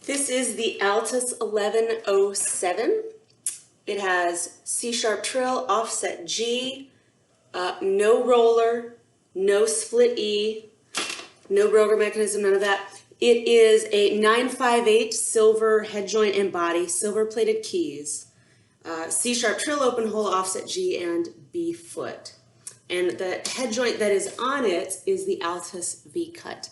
This is the Altus 1107. It has C-sharp trill, offset G, no roller, no split E, no broker mechanism, none of that. It is a 958 silver head joint and body, silver plated keys, C-sharp trill, open hole, offset G, and B foot. And the head joint that is on it is the Altus V cut.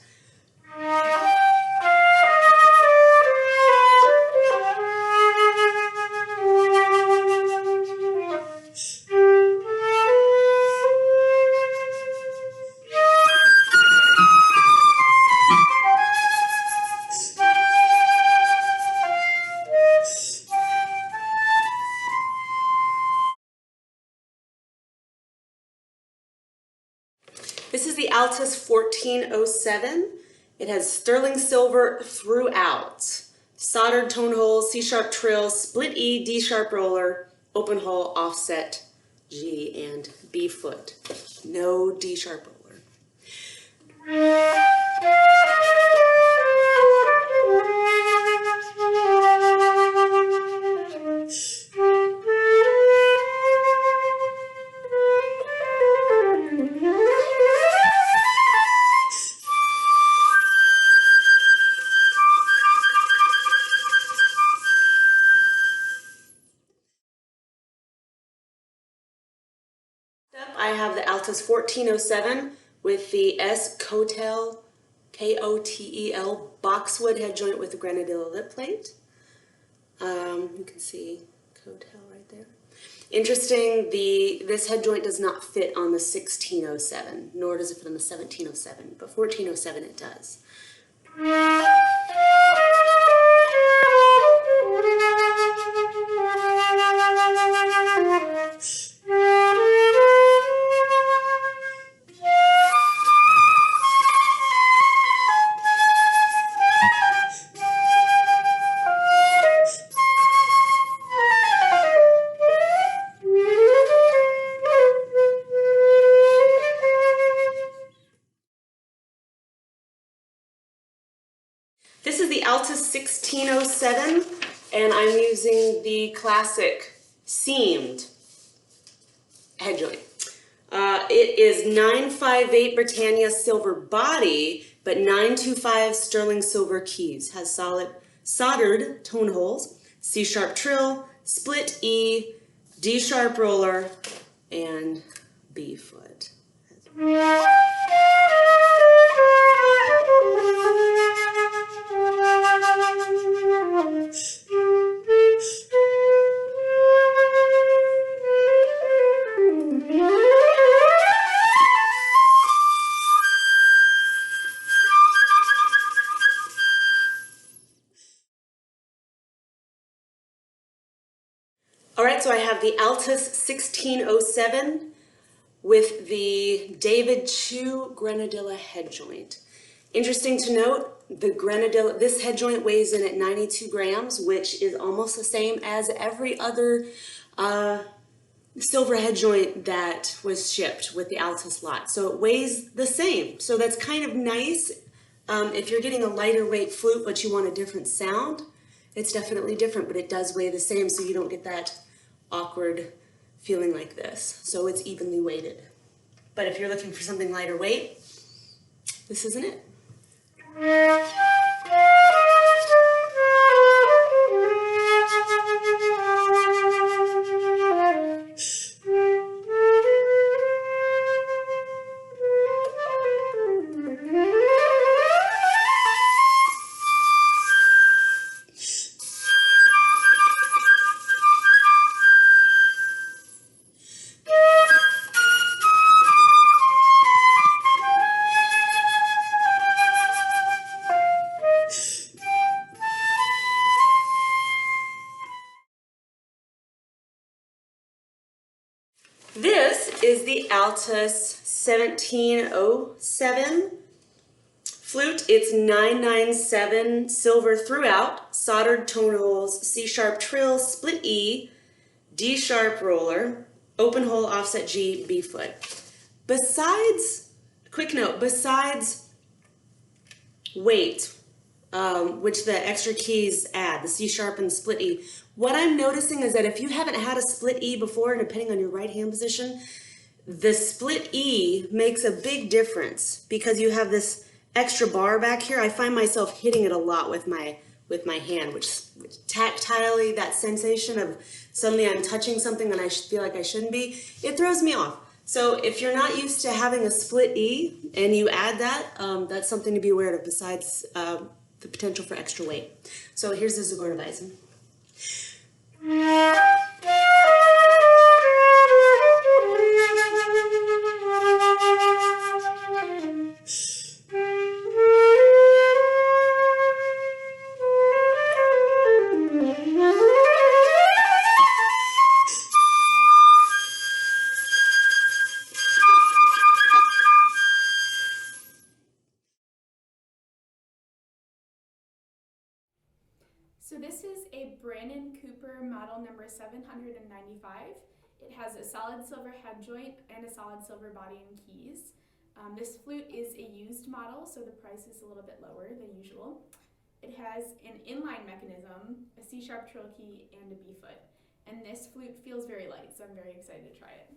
This is the Altus 1407. It has sterling silver throughout. Soldered tone holes, C-sharp trill, split E, D-sharp roller, open hole, offset G, and B foot. No D-sharp roller. I have the Altus 1407 with the S Kotel, K-O-T-E-L, boxwood head joint with the Grenadilla lip plate. You can see Kotel right there. Interesting, this head joint does not fit on the 1607, nor does it fit on the 1707, but 1407 it does. This is the Altus 1607, and I'm using the classic seamed head joint. It is 958 Britannia silver body, but 925 sterling silver keys. Has soldered tone holes, C-sharp trill, split E, D-sharp roller, and B foot. All right, so I have the Altus 1607 with the David Chu Grenadilla head joint. Interesting to note, the Grenadilla, this head joint weighs in at 92 grams, which is almost the same as every other silver head joint that was shipped with the Altus lot. So it weighs the same. So that's kind of nice. If you're getting a lighter weight flute, but you want a different sound, it's definitely different, but it does weigh the same, so you don't get that awkward feeling like this. So it's evenly weighted. But if you're looking for something lighter weight, this isn't it. This is the Altus 1707 flute. It's 997 silver throughout, soldered tone holes, C-sharp trill, split E, D-sharp roller, open hole, offset G, B foot. Besides, quick note, besides weight, which the extra keys add, the C sharp and split E. What I'm noticing is that if you haven't had a split E before, depending on your right hand position, the split E makes a big difference because you have this extra bar back here. I find myself hitting it a lot with my hand, which tactilely, that sensation of suddenly I'm touching something and I feel like I shouldn't be, it throws me off. So if you're not used to having a split E and you add that, that's something to be aware of besides the potential for extra weight. So here's the Zugornweisen. So this is a Brannen Cooper model number 795. It has a solid silver head joint and a solid silver body and keys. This flute is a used model, so the price is a little bit lower than usual. It has an inline mechanism, a C-sharp trill key, and a B-foot. And this flute feels very light, so I'm very excited to try it.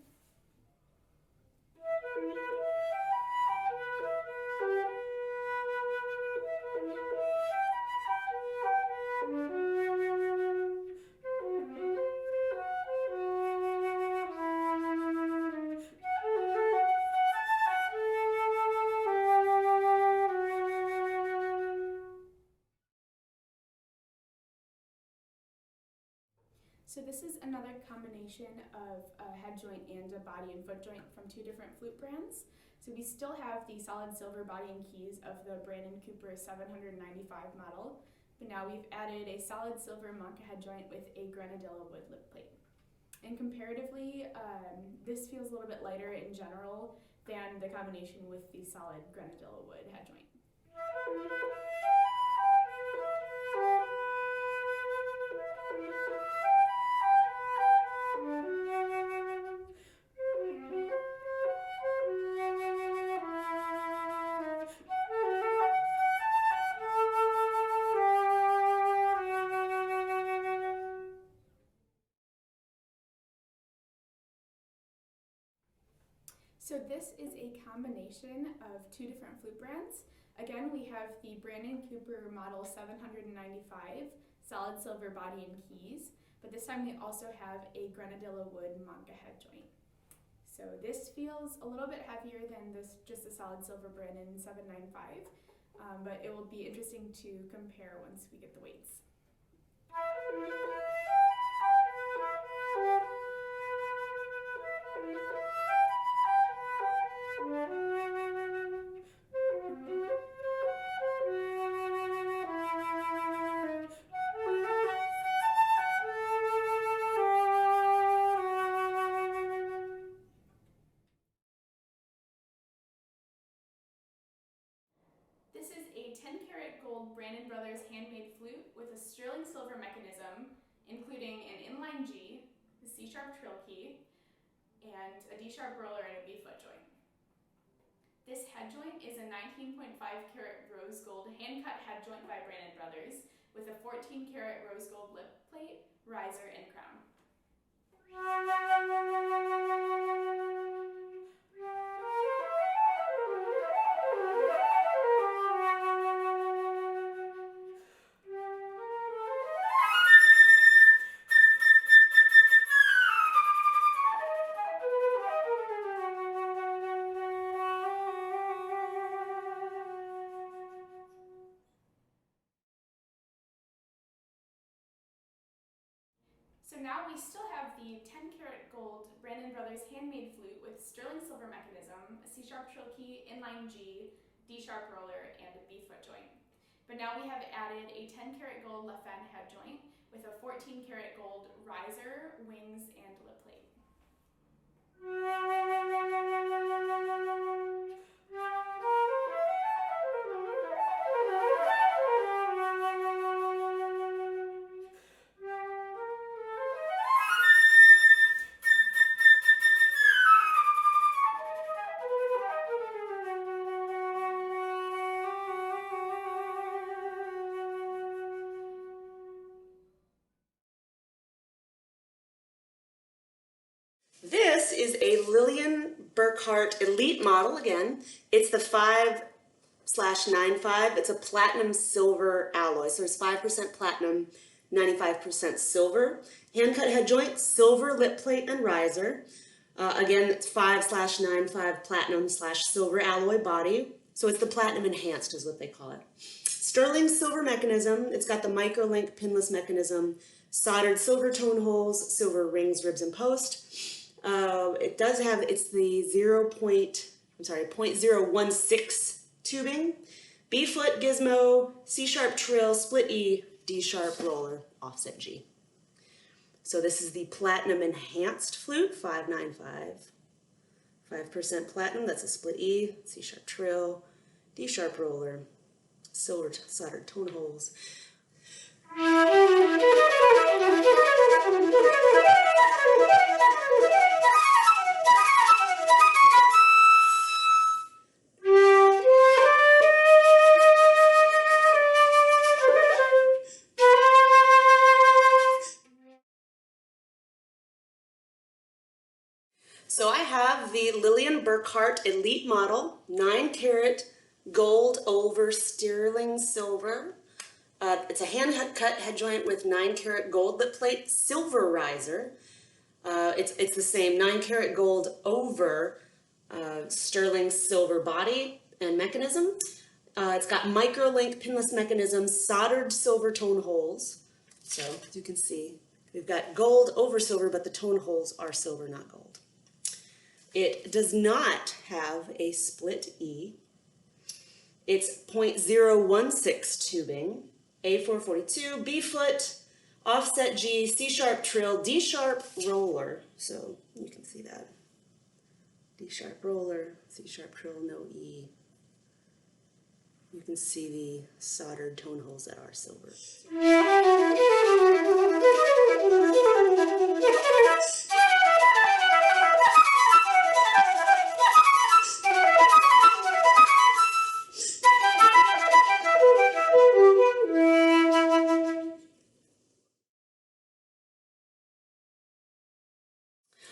So this is another combination of a head joint and a body and foot joint from two different flute brands. So we still have the solid silver body and keys of the Brannen Cooper 795 model, but now we've added a solid silver Mancke head joint with a Grenadilla wood lip plate. And comparatively, this feels a little bit lighter in general than the combination with the solid Grenadilla wood head joint. So this is a combination of two different flute brands. Again, we have the Brannen Cooper model 795 solid silver body and keys, but this time we also have a Grenadilla wood Mancke head joint. So this feels a little bit heavier than just the solid silver Brannen 795, but it will be interesting to compare once we get the weights. This is a 10-karat gold Brannen Brothers handmade flute with a sterling silver mechanism, including an inline G, a C-sharp trill key, and a D-sharp roller and a B-foot joint. This head joint is a 19.5-karat rose gold hand-cut head joint by Brannen Brothers with a 14-karat rose gold lip plate, riser, and crown. So now we still have the 10-karat gold Brannen Brothers handmade flute with sterling silver mechanism, a C-sharp trill key, inline G, D-sharp roller, and a B-foot joint. But now we have added a 10-karat gold Lafin Headjoint with a 14-karat gold riser, wings, and lip plate. is a Lillian Burkart Elite model again. It's the 5/95. It's a platinum silver alloy. So there's 5% platinum, 95% silver. Hand-cut head joint, silver lip plate and riser. Again, it's 5/95 platinum/silver alloy body. So it's the platinum enhanced is what they call it. Sterling silver mechanism. It's got the micro-link pinless mechanism, soldered silver tone holes, silver rings, ribs, and post. It does have, it's the 0.016 tubing, B-foot gizmo, C-sharp trill, split E, D-sharp roller, offset G. So this is the platinum enhanced flute, 595. 5% platinum, that's a split E, C-sharp trill, D-sharp roller, silver soldered tone holes. So I have the Lillian Burkart Elite model, 9-carat gold over sterling silver. It's a hand-cut head joint with 9-carat gold lip plate, silver riser. It's the same 9-carat gold over sterling silver body and mechanism. It's got micro-link pinless mechanism, soldered silver tone holes. So as you can see, we've got gold over silver, but the tone holes are silver, not gold. It does not have a split E. It's 0.016 tubing, A442, B-foot, offset G, C-sharp trill, D-sharp roller. So you can see that. D-sharp roller, C-sharp trill, no E. You can see the soldered tone holes that are silver.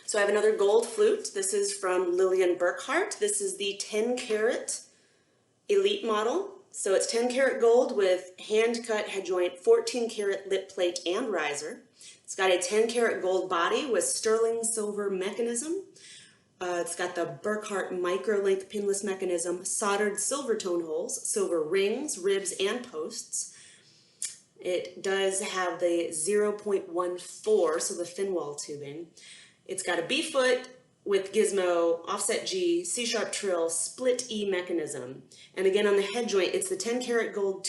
So I have another gold flute. This is from Lillian Burkart. This is the 10-carat Elite model. So it's 10-carat gold with hand-cut head joint, 14-carat lip plate and riser. It's got a 10-carat gold body with sterling silver mechanism. It's got the Burkart micro-link pinless mechanism, soldered silver tone holes, silver rings, ribs, and posts. It does have the 0.14, so the fin wall tubing. It's got a B-foot with gizmo, offset G, C-sharp trill, split E mechanism. And again on the head joint, it's the 10-carat gold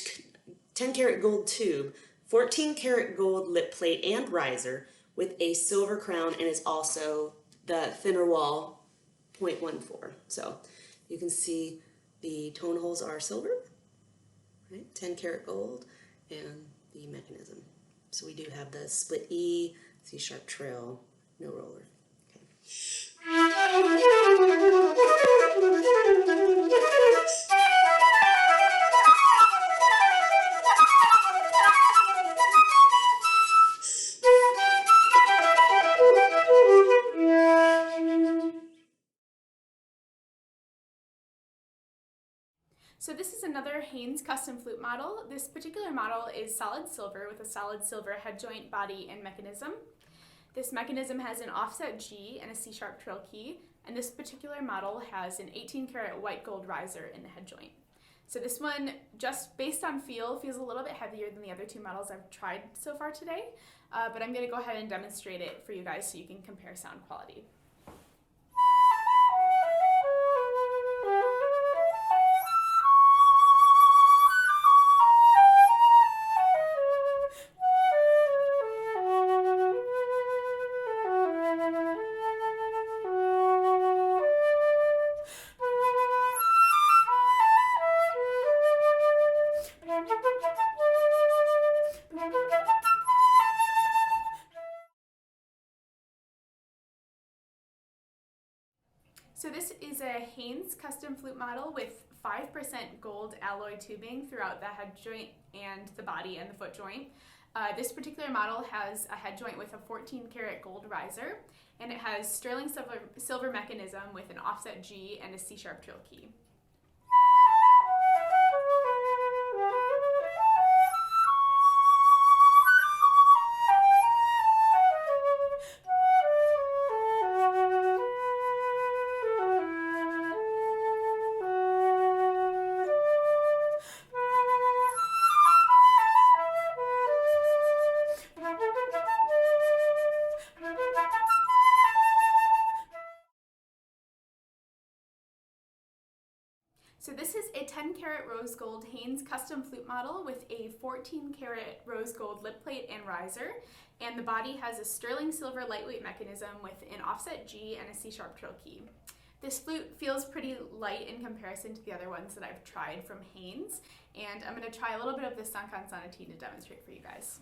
tube, 14-karat gold lip plate and riser with a silver crown, and is also the thinner wall 0.14. So you can see the tone holes are silver, right? 10-karat gold, and the mechanism. So we do have the split E, C-sharp trill, no roller. Okay. So this is another Haynes custom flute model. This particular model is solid silver with a solid silver head joint, body, and mechanism. This mechanism has an offset G and a C-sharp trill key, and this particular model has an 18-karat white gold riser in the head joint. So this one, just based on feel, feels a little bit heavier than the other two models I've tried so far today, but I'm going to go ahead and demonstrate it for you guys so you can compare sound quality. So this is a Haynes custom flute model with 5% gold alloy tubing throughout the head joint and the body and the foot joint. This particular model has a head joint with a 14-karat gold riser, and it has sterling silver mechanism with an offset G and a C-sharp trill key. So this is a 10-karat rose gold Haynes custom flute model with a 14-karat rose gold lip plate and riser, and the body has a sterling silver lightweight mechanism with an offset G and a C-sharp trill key. This flute feels pretty light in comparison to the other ones that I've tried from Haynes, and I'm going to try a little bit of the Sankan Sonatine to demonstrate for you guys.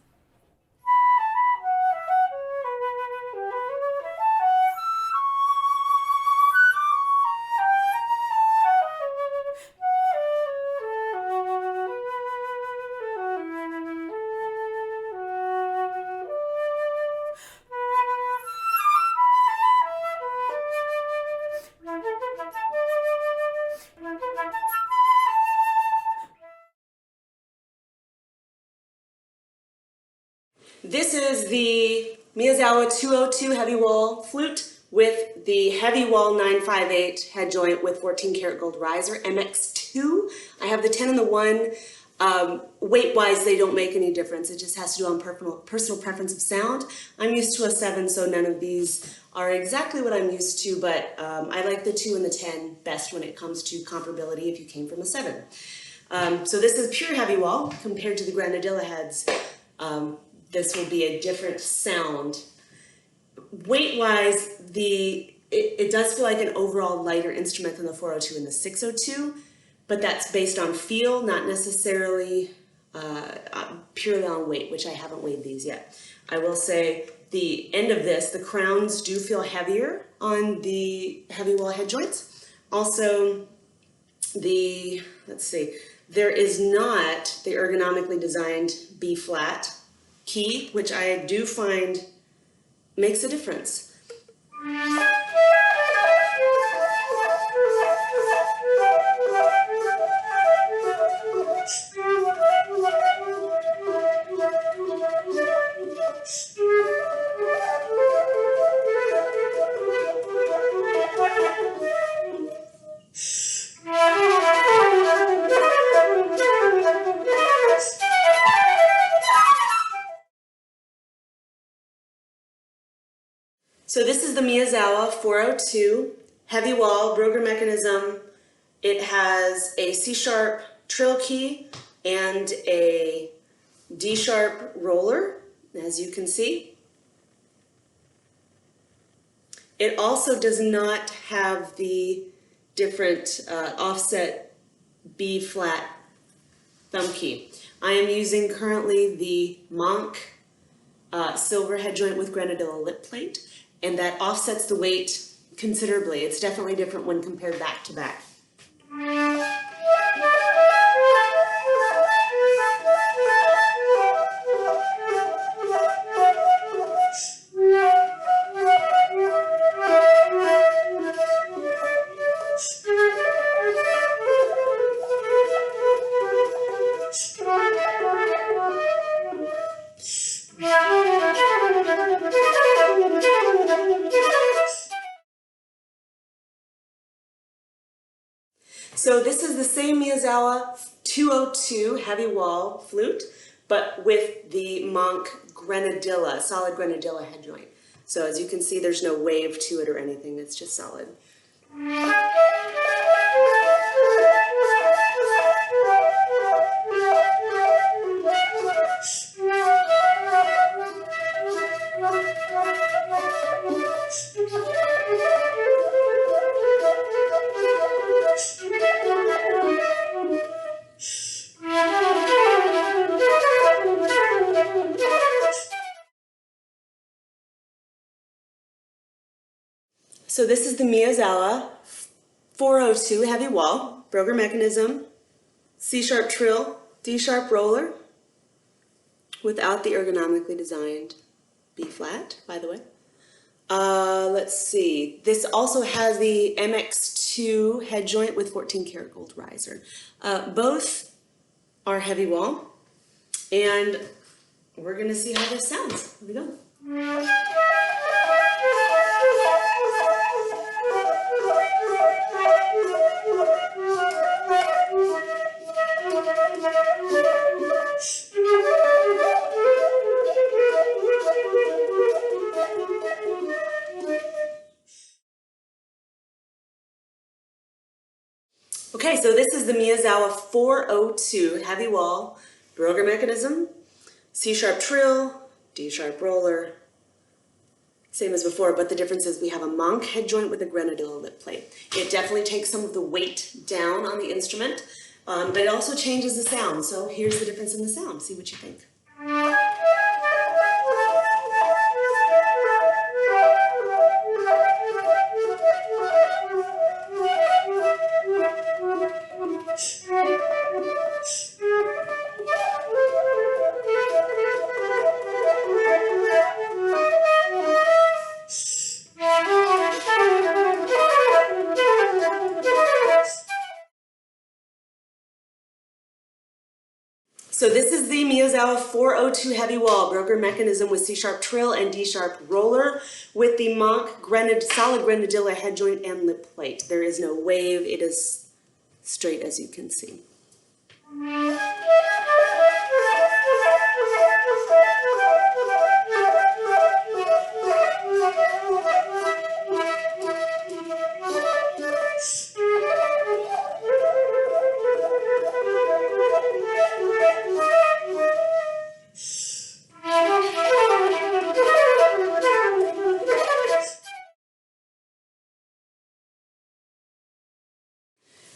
This is the Miyazawa 202 Heavywall flute with the Heavywall 958 head joint with 14 karat gold riser, MX2. I have the 10 and the 1. Weight-wise, they don't make any difference. It just has to do on personal preference of sound. I'm used to a 7, so none of these are exactly what I'm used to, but I like the 2 and the 10 best when it comes to comparability if you came from a 7. So this is pure Heavywall compared to the Grenadilla heads. This will be a different sound. Weight-wise, it does feel like an overall lighter instrument than the 402 and the 602, but that's based on feel, not necessarily purely on weight, which I haven't weighed these yet. I will say the end of this, the crowns do feel heavier on the Heavywall head joints. Also, let's see, there is not the ergonomically designed B flat key, which I do find makes a difference. So this is the Miyazawa 402 Heavywall Broger mechanism. It has a C-sharp trill key and a D-sharp roller, as you can see. It also does not have the different offset B flat thumb key. I am using currently the Mancke silver head joint with Grenadilla lip plate, and that offsets the weight considerably. It's definitely different when compared back to back. So this is the same Miyazawa 202 Heavywall flute, but with the Mancke Grenadilla, solid Grenadilla head joint. So as you can see, there's no wave to it or anything, it's just solid. So this is the Miyazawa 402 Heavywall, Broger mechanism, C-sharp trill, D-sharp roller, without the ergonomically designed B flat, by the way. Let's see. This also has the MX2 head joint with 14 karat gold riser. Both are heavy wall, and we're gonna see how this sounds. Here we go. Okay, so this is the Miyazawa 402 heavy wall, Broger mechanism, C-sharp trill, D-sharp roller, same as before, but the difference is we have a Mancke head joint with a Grenadilla lip plate. It definitely takes some of the weight down on the instrument, but it also changes the sound. So here's the difference in the sound. See what you think. So this is the Miyazawa 402 heavy wall, Broger mechanism with C-sharp trill and D-sharp roller with the Mancke solid Grenadilla head joint and lip plate. There is no wave, it is straight as you can see.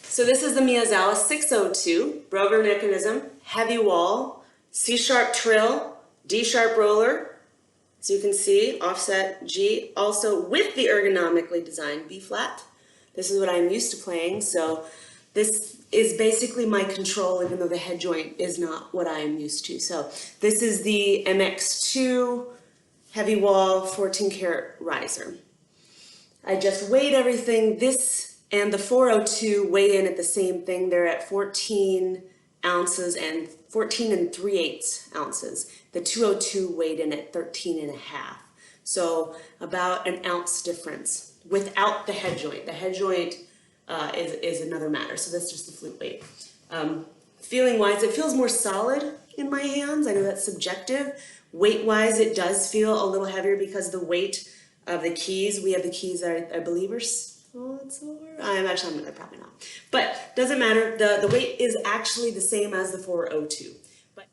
So this is the Miyazawa 602, Broger mechanism, heavy wall, C-sharp trill, D-sharp roller, as you can see, offset G, also with the ergonomically designed B flat. This is what I'm used to playing, so this is basically my control, even though the head joint is not what I am used to. So this is the MX2 heavy wall 14 karat riser. I just weighed everything. This and the 402 weigh in at the same thing. They're at 14 ounces and 14 3/8 ounces. The 202 weighed in at 13 1/2. So about an ounce difference without the head joint. The head joint is another matter. So that's just the flute weight. Feeling wise, it feels more solid in my hands. I know that's subjective. Weight wise, it does feel a little heavier because the weight of the keys. We have the keys that I believe are silver. I'm probably not. But doesn't matter. The weight is actually the same as the 402. But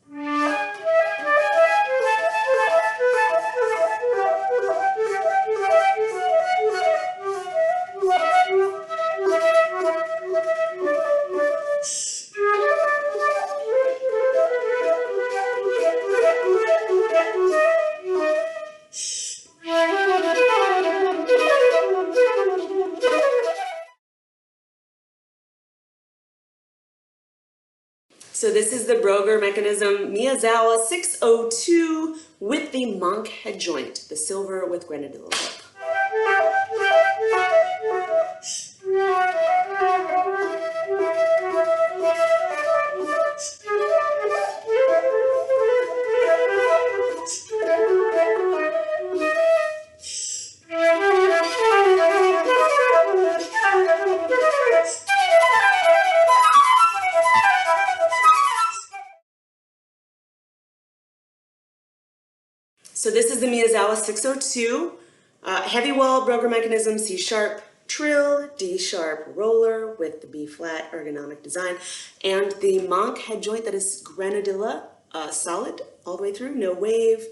so this is the Broger mechanism Miyazawa 602 with the Mancke head joint, the silver with Grenadilla lip. So this is the Miyazawa 602, heavy wall, Broger mechanism, C-sharp trill, D-sharp roller with the B-flat ergonomic design, and the Mancke head joint that is Grenadilla, solid all the way through, no wave,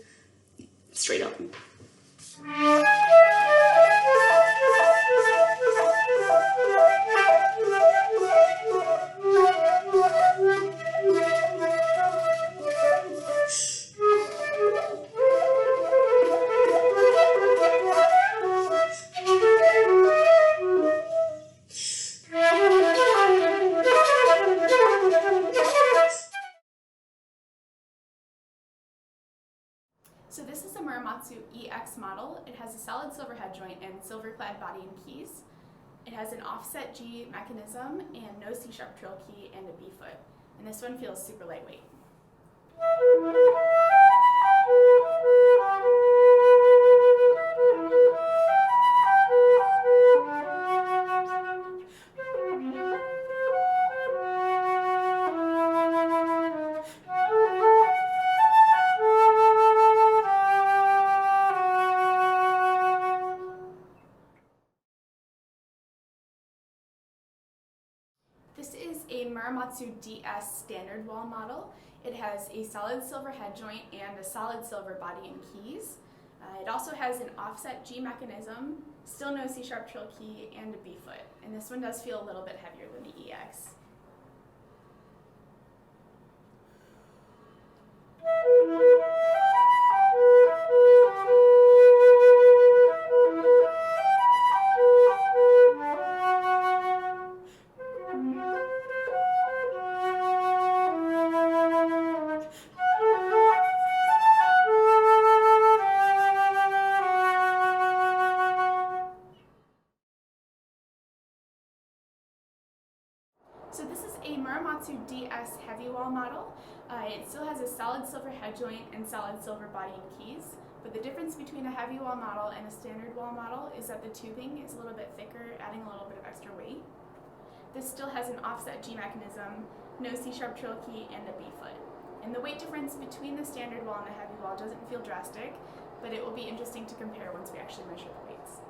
straight up. EX model. It has a solid silver head joint and silver-clad body and keys. It has an offset G mechanism and no C-sharp trill key and a B foot. And this one feels super lightweight. This is a Muramatsu DS Standard wall model. It has a solid silver head joint and a solid silver body and keys. It also has an offset G mechanism, still no C-sharp trill key, and a B foot. And this one does feel a little bit heavier than the EX. So this is a Muramatsu DS Heavywall model. It still has a solid silver head joint and solid silver body and keys, but the difference between a Heavywall model and a standard wall model is that the tubing is a little bit thicker, adding a little bit of extra weight. This still has an offset G mechanism, no C-sharp trill key, and a B foot. And the weight difference between the standard wall and the Heavywall doesn't feel drastic, but it will be interesting to compare once we actually measure the weights.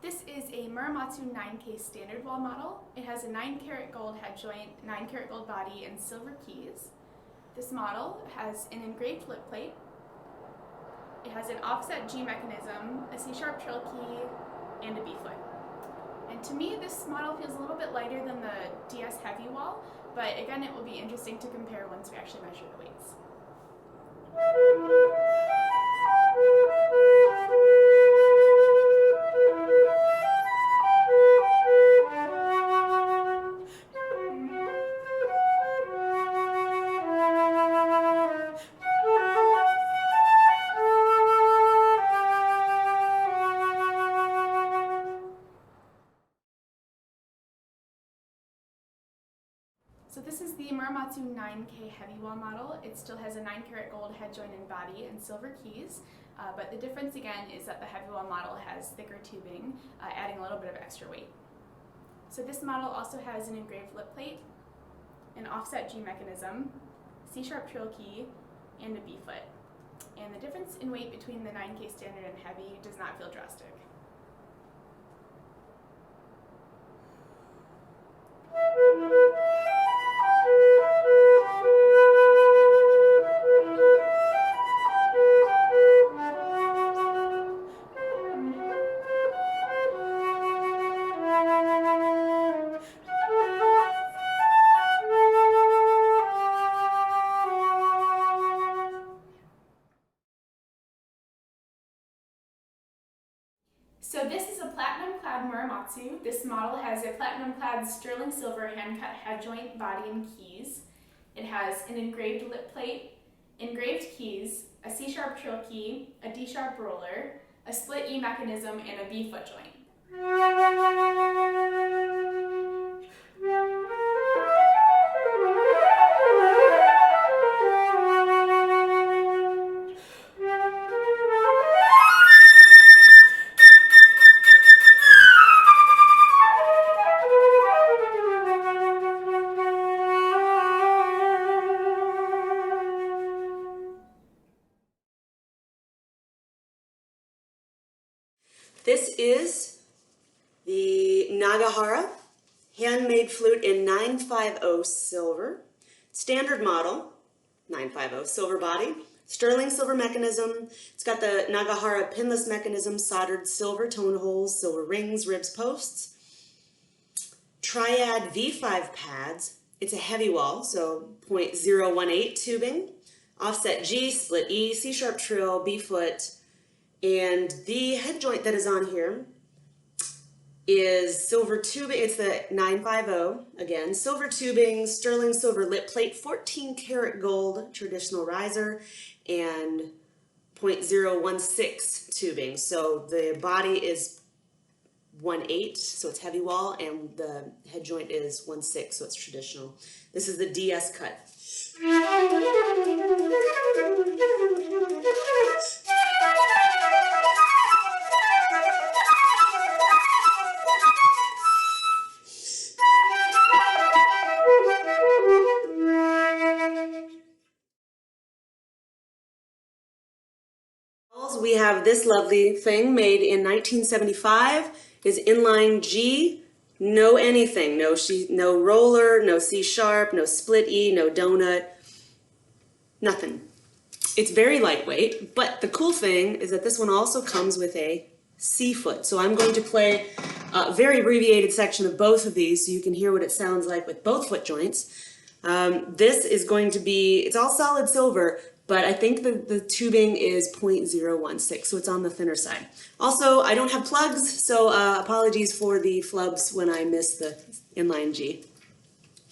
This is a Muramatsu 9K standard wall model. It has a 9-karat gold head joint, 9-karat gold body, and silver keys. This model has an engraved lip plate. It has an offset G mechanism, a C-sharp trill key, and a B foot. And to me, this model feels a little bit lighter than the DS Heavywall, but again, it will be interesting to compare once we actually measure the weights. So this is the Muramatsu 9K Heavywall model. It still has a 9-karat gold head joint and body and silver keys, but the difference again is that the Heavywall model has thicker tubing, adding a little bit of extra weight. So this model also has an engraved lip plate, an offset G mechanism, C-sharp trill key, and a B foot. And the difference in weight between the 9K standard and heavy does not feel drastic. So this is a Platinum-Clad Muramatsu. This model has a Platinum-Clad sterling silver hand-cut head joint, body, and keys. It has an engraved lip plate, engraved keys, a C-sharp trill key, a D-sharp roller, a split E mechanism, and a B foot joint. This is the Nagahara handmade flute in 950 silver, standard model, 950 silver body, sterling silver mechanism. It's got the Nagahara pinless mechanism, soldered silver tone holes, silver rings, ribs, posts. Triad V5 pads. It's a heavy wall, so 0.018 tubing. Offset G, split E, C-sharp trill, B foot. And the head joint that is on here is silver tubing. It's the 950, again, silver tubing, sterling silver lip plate, 14 karat gold traditional riser, and 0.016 tubing. So the body is 1/8, so it's heavy wall, and the head joint is 1/6, so it's traditional. This is the DS cut. We have this lovely thing made in 1975, is inline G, no anything, no roller, no C sharp, no split E, no donut, nothing. It's very lightweight, but the cool thing is that this one also comes with a C foot. So I'm going to play a very abbreviated section of both of these so you can hear what it sounds like with both foot joints. This is going to be, it's all solid silver, but I think the tubing is 0.016, so it's on the thinner side. Also, I don't have plugs, so apologies for the flubs when I miss the inline G.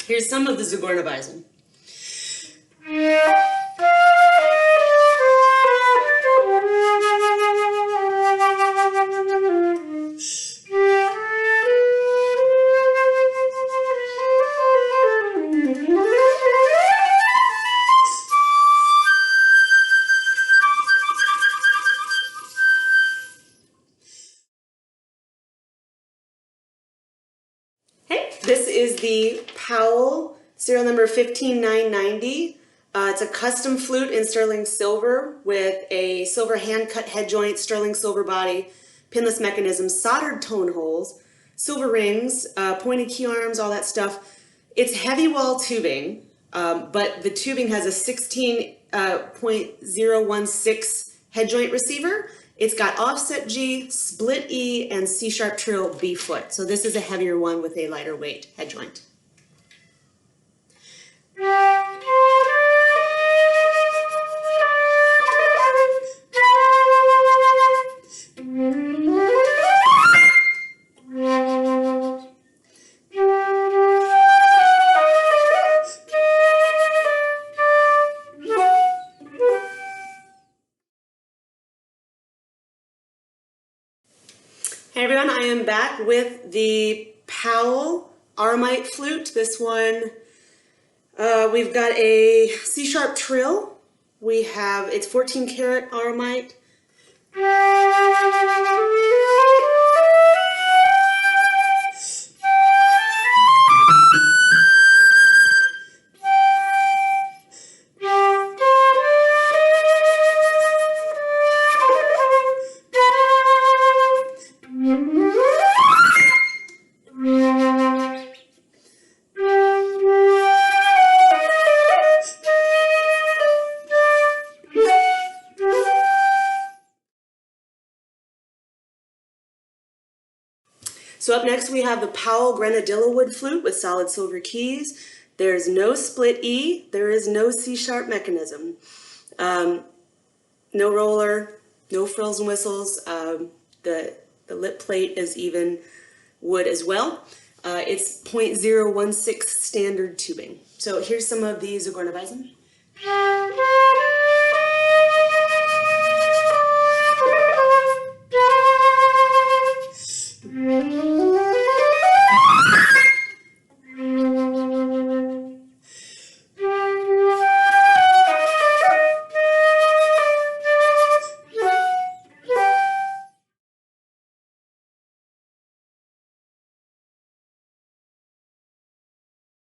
Here's some of the Zagornabisen. This is the Powell, serial number 15990. It's a custom flute in sterling silver with a silver hand-cut head joint, sterling silver body, pinless mechanism, soldered tone holes, silver rings, pointed key arms, all that stuff. It's heavy wall tubing, but the tubing has a 16.016 head joint receiver. It's got offset G, split E, and C-sharp trill B foot. So this is a heavier one with a lighter weight head joint. Hey everyone, I am back with the Powell Aurumite flute. This one, we've got a C-sharp trill. It's 14 karat Aurumite. So up next we have the Powell Grenadilla wood flute with solid silver keys. There's no split E, there is no C-sharp mechanism. No roller, no frills and whistles. The lip plate is even wood as well. It's 0.016 standard tubing. So here's some of the Zagornabisen.